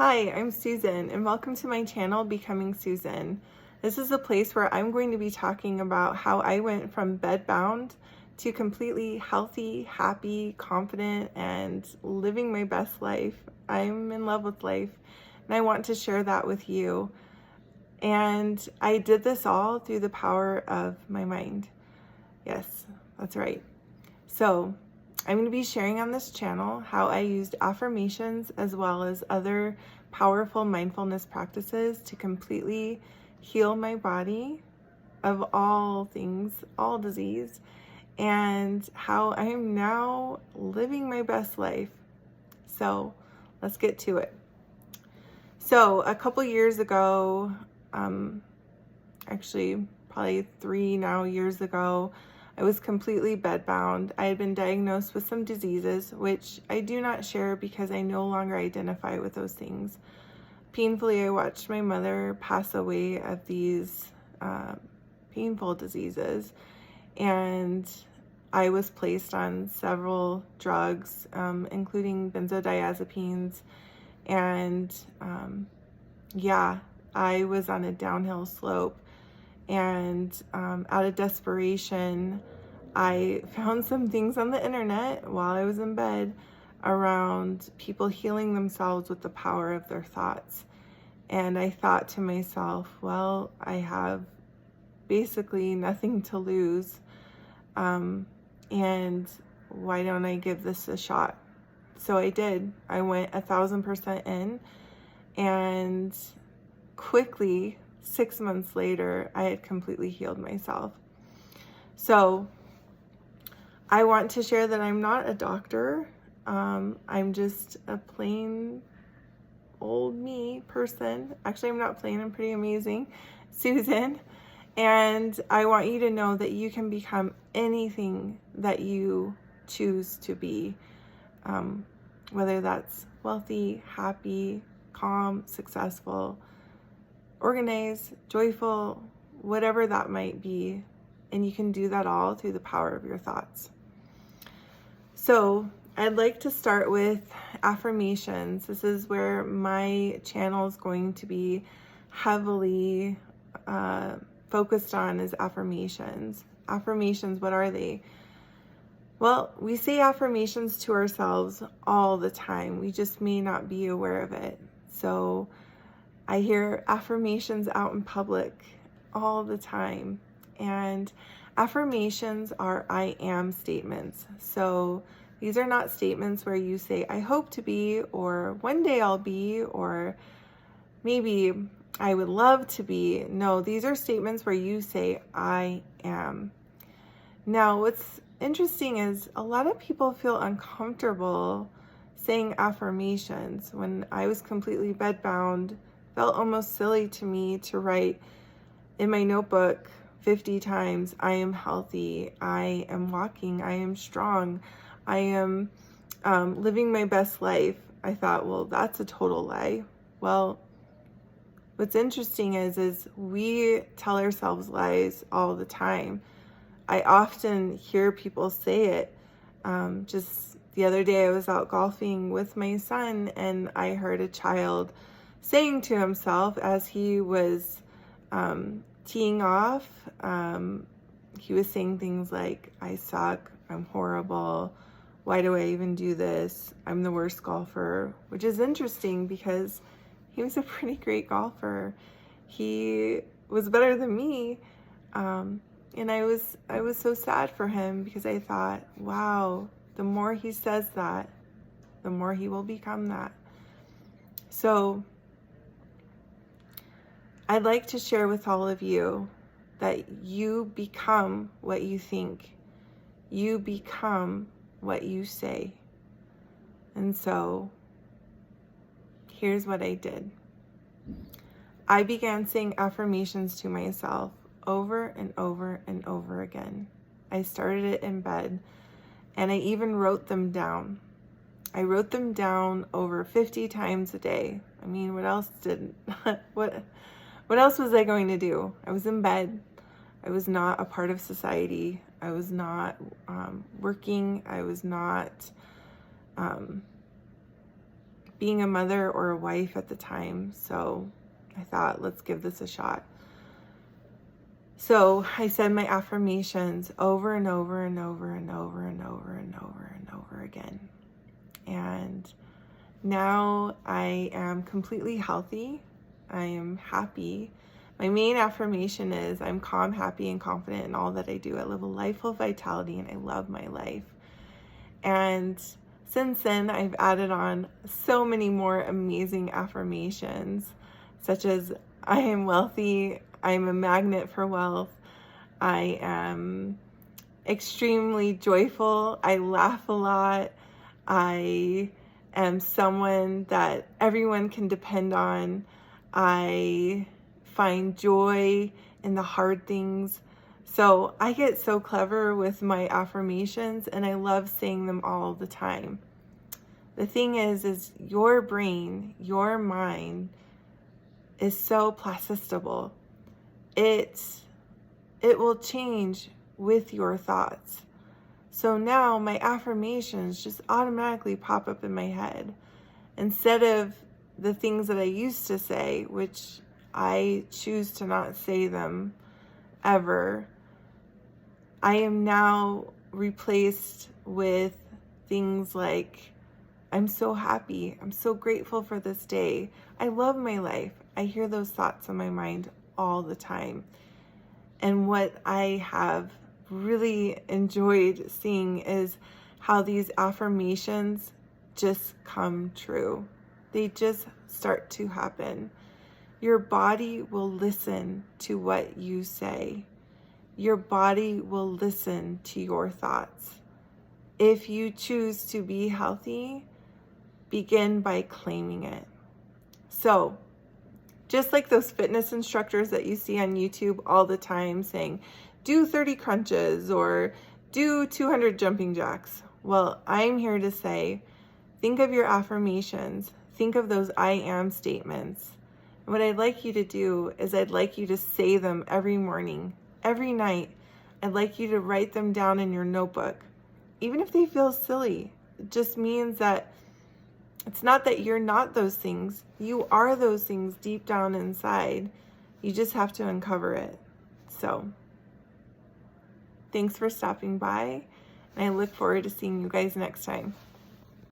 Hi, I'm Susan, and welcome to my channel, Becoming Susan. This is a place where I'm going to be talking about how I went from bedbound to completely healthy, happy, confident, and living my best life. I'm in love with life, and I want to share that with you. And I did this all through the power of my mind. Yes, that's right. So, I'm going to be sharing on this channel how I used affirmations as well as other powerful mindfulness practices to completely heal my body of all things, all disease, and how I am now living my best life. So, let's get to it. So, a couple years ago, actually probably 3 now years ago, I was completely bedbound. I had been diagnosed with some diseases, which I do not share because I no longer identify with those things. Painfully, I watched my mother pass away of these painful diseases, and I was placed on several drugs, including benzodiazepines, and I was on a downhill slope. And out of desperation, I found some things on the internet while I was in bed around people healing themselves with the power of their thoughts. And I thought to myself, well, I have basically nothing to lose. And why don't I give this a shot? So I did. I went 1,000% in, and quickly, 6 months later, I had completely healed myself. So I want to share that I'm not a doctor. I'm just a plain old me person. Actually, I'm not plain, I'm pretty amazing, Susan. And I want you to know that you can become anything that you choose to be, whether that's wealthy, happy, calm, successful, organized, joyful, whatever that might be. And you can do that all through the power of your thoughts. So I'd like to start with affirmations. This is where my channel is going to be heavily focused on, is affirmations. Affirmations, what are they? Well, we say affirmations to ourselves all the time. We just may not be aware of it. So I hear affirmations out in public all the time. And affirmations are I am statements. So these are not statements where you say, I hope to be, or one day I'll be, or maybe I would love to be. No, these are statements where you say, I am. Now, what's interesting is a lot of people feel uncomfortable saying affirmations. When I was completely bedbound, felt almost silly to me to write in my notebook 50 times, I am healthy, I am walking, I am strong, I am living my best life. I thought, well, that's a total lie. Well, what's interesting is we tell ourselves lies all the time. I often hear people say it. Just the other day, I was out golfing with my son, and I heard a child saying to himself as he was teeing off, he was saying things like, I suck, I'm horrible, why do I even do this? I'm the worst golfer, which is interesting because he was a pretty great golfer. He was better than me, and I was so sad for him because I thought, wow, the more he says that, the more he will become that. So I'd like to share with all of you that you become what you think. You become what you say. And so here's what I did. I began saying affirmations to myself over and over and over again. I started it in bed, and I even wrote them down. I wrote them down over 50 times a day. I mean, what else was I going to do? I was in bed. I was not a part of society. I was not working. I was not being a mother or a wife at the time. So I thought, let's give this a shot. So I said my affirmations over and over and over and over and over and over and over again. And now I am completely healthy. I am happy. My main affirmation is I'm calm, happy, and confident in all that I do. I live a life full of vitality and I love my life. And since then, I've added on so many more amazing affirmations, such as I am wealthy, I'm a magnet for wealth, I am extremely joyful, I laugh a lot, I am someone that everyone can depend on, I find joy in the hard things. So I get so clever with my affirmations and I love saying them all the time. The thing is your brain, your mind is so plasticable. It will change with your thoughts. So now my affirmations just automatically pop up in my head. Instead of the things that I used to say, which I choose to not say them ever, I am now replaced with things like, I'm so happy, I'm so grateful for this day, I love my life. I hear those thoughts in my mind all the time. And what I have really enjoyed seeing is how these affirmations just come true. They just start to happen. Your body will listen to what you say. Your body will listen to your thoughts. If you choose to be healthy, begin by claiming it. So, just like those fitness instructors that you see on YouTube all the time saying, do 30 crunches or do 200 jumping jacks. Well, I'm here to say, think of your affirmations. Think of those I am statements. And what I'd like you to do is I'd like you to say them every morning, every night. I'd like you to write them down in your notebook. Even if they feel silly, it just means that it's not that you're not those things. You are those things deep down inside. You just have to uncover it. So, thanks for stopping by, and I look forward to seeing you guys next time.